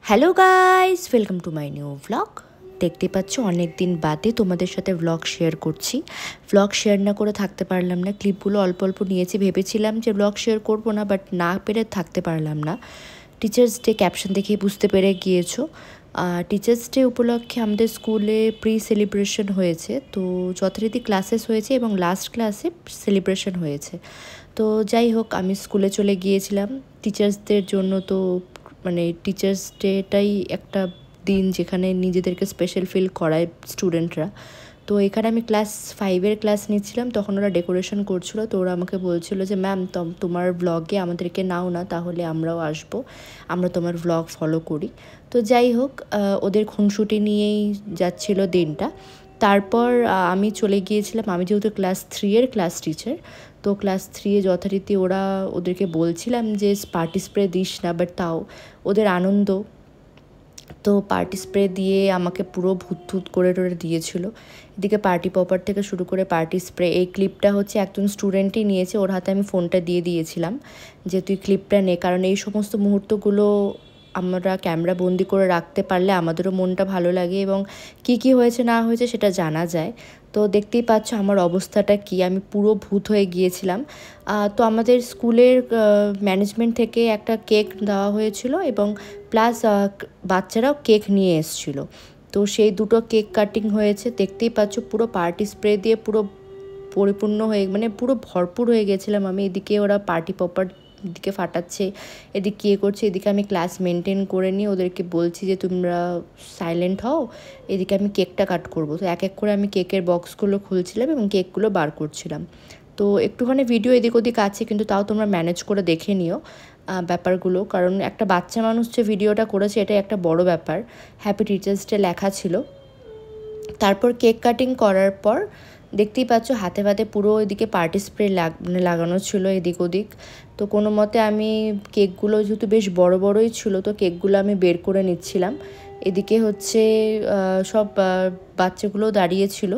Hello guys, welcome to my new vlog. দেখতে পাচ্ছ অনেক দিন বাদে তোমাদের সাথে ভ্লগ শেয়ার করছি। ভ্লগ শেয়ার না করে থাকতে পারলাম না, ক্লিপগুলো অল্প অল্প নিয়েছি। ভেবেছিলাম যে ভ্লগ শেয়ার করবো না, বাট না পেরে থাকতে পারলাম না। টিচার্স ডে ক্যাপশন দেখেই বুঝতে পেরে গিয়েছো। টিচার্স ডে উপলক্ষে আমাদের স্কুলে প্রি সেলিব্রেশন হয়েছে, তো যথারীতি ক্লাসেস হয়েছে এবং লাস্ট ক্লাসে সেলিব্রেশন হয়েছে। তো যাই হোক, আমি স্কুলে চলে গিয়েছিলাম। টিচার্সদের জন্য তো মানে টিচার্স ডেটাই একটা দিন যেখানে নিজেদেরকে স্পেশাল ফিল করায় স্টুডেন্টরা। তো এখানে আমি ক্লাস 5-এর ক্লাস নিচ্ছিলাম, তখন ওরা ডেকোরেশন করছিল। তো ওরা আমাকে বলছিল যে ম্যাম তোমার ব্লগে আমাদেরকে নাও না, তাহলে আমরাও আসবো, আমরা তোমার ব্লগ ফলো করি। তো যাই হোক, ওদের খুনসুটি নিয়েই যাচ্ছিল দিনটা। তারপর আমি চলে গিয়েছিলাম। আমি যেহেতু ক্লাস 3-এর ক্লাস টিচার, তো ক্লাস 3-এ যথারীতি ওদেরকে বলছিলাম যে পার্টি স্প্রে দিস না, বাট তাও ওদের আনন্দ, তো পার্টি স্প্রে দিয়ে আমাকে পুরো ভূত করে দিয়েছিল। এদিকে পার্টি পপার থেকে শুরু করে পার্টি স্প্রে। এই ক্লিপটা হচ্ছে একজন স্টুডেন্টই নিয়েছে, ওর হাতে আমি ফোনটা দিয়ে দিয়েছিলাম যে তুই ক্লিপটা নে, কারণ এই সমস্ত মুহূর্তগুলো আমরা ক্যামেরা বন্দি করে রাখতে পারলে আমাদেরও মনটা ভালো লাগে এবং কি হয়েছে না হয়েছে সেটা জানা যায়। তো দেখতেই পাচ্ছ আমার অবস্থাটা কি, আমি পুরো ভূত হয়ে গিয়েছিলাম। তো আমাদের স্কুলের ম্যানেজমেন্ট থেকে একটা কেক দেওয়া হয়েছিল এবং প্লাস বাচ্চারাও কেক নিয়ে এসেছিল। তো সেই দুটো কেক কাটিং হয়েছে। দেখতেই পাচ্ছ পুরো পার্টি স্প্রে দিয়ে পুরো পরিপূর্ণ হয়ে পুরো ভরপুর হয়ে গেছিলাম আমি। এদিকে ওরা পার্টি পপার দিকে ফাটাচ্ছে, এদিকে করছে, এদিকে আমি ক্লাস মেনটেন করে নিয়ে ওদেরকে বলছি যে তোমরা সাইলেন্ট হও, এদিকে আমি কেকটা কাট করবো। তো এক এক করে আমি কেকের বক্সগুলো খুলছিলাম এবং কেকগুলো বার করছিলাম। তো একটুখানি ভিডিও এদিক ওদিক আছে, কিন্তু তাও তোমরা ম্যানেজ করে দেখে নিও ব্যাপারগুলো, কারণ একটা বাচ্চা মানুষ যে ভিডিওটা করেছে এটাই একটা বড় ব্যাপার। হ্যাপি টিচার্স ডে লেখা ছিল। তারপর কেক কাটিং করার পর দেখতেই পাচ্ছ হাতে পাতে পুরো এদিকে পার্টি স্প্রে লাগানো ছিল এদিক ওদিক। তো কোনো মতে আমি কেকগুলো যেহেতু বেশ বড়ই ছিল, তো কেকগুলো আমি বের করে নিচ্ছিলাম। এদিকে হচ্ছে সব বাচ্চাগুলো দাঁড়িয়েছিল।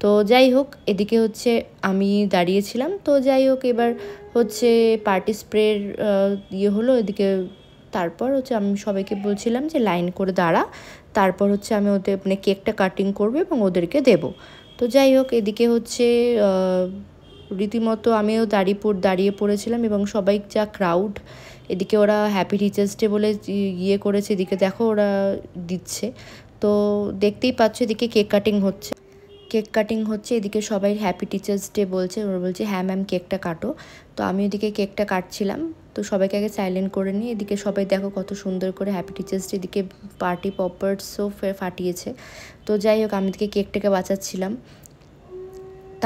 তো যাই হোক, এদিকে হচ্ছে আমি দাঁড়িয়েছিলাম। তো যাই হোক, এবার হচ্ছে পার্টি স্প্রের হলো এদিকে। তারপর হচ্ছে আমি সবাইকে বলছিলাম যে লাইন করে দাঁড়া, তারপর হচ্ছে আমি ওদের কেকটা কাটিং করবো এবং ওদেরকে দেব। তো যাই হোক, এদিকে হচ্ছে রীতিমতো আমিও দাঁড়িয়ে পড়েছিলাম এবং সবাই যা ক্রাউড, এদিকে ওরা হ্যাপি টিচার্স ডে বলে করেছে, এদিকে দেখো ওরা দিচ্ছে। তো দেখতেই পাচ্ছ এদিকে কেক কাটিং হচ্ছে, এদিকে সবাই হ্যাপি টিচার্স ডে বলছে। ওরা বলছে হ্যাঁ ম্যাম কেকটা কাটো। তো আমি ওদিকে কেকটা কাটছিলাম। তো সবাইকে আগে সাইলেন্ট করে নিই। এদিকে সবাই দেখো কত সুন্দর করে হ্যাপি টিচার্স ডে, এদিকে পার্টি পপার্সও ফাটিয়েছে। তো যাই হোক, আমি এদিকে কেকটাকে বাঁচাচ্ছিলাম।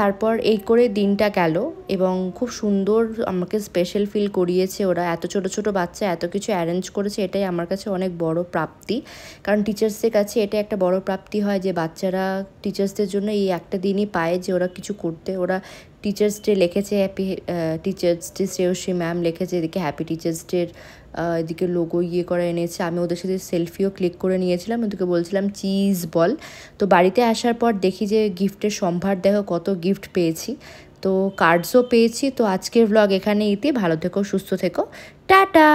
তারপর এই করে দিনটা গেল এবং খুব সুন্দর আমাকে স্পেশাল ফিল করিয়েছে ওরা। এত ছোট বাচ্চা এত কিছু অ্যারেঞ্জ করেছে, এটাই আমার কাছে অনেক বড় প্রাপ্তি। কারণ টিচার্সদের কাছে এটা একটা বড় প্রাপ্তি হয় যে বাচ্চারা টিচার্সদের জন্য এই একটা দিনই পায় যে ওরা কিছু করতে। ওরা টিচার্স ডে লিখেছে, happy teachers day, Shreyasi ma'am লিখেছে এদিকে হ্যাপি টিচার্স ডের, এদিকে লোগো করে এনেছে। আমি ওদের সাথে সেলফিও ক্লিক করে নিয়েছিলাম, ওদেরকে বলছিলাম চিজ বল। তো বাড়িতে আসার পর দেখি যে গিফটের সম্ভার, দেখো কত গিফট পেয়েছি, তো কার্ডসও পেয়েছি। তো আজকের ব্লগ এখানে ভালো থেকো, সুস্থ থেকো, টাটা।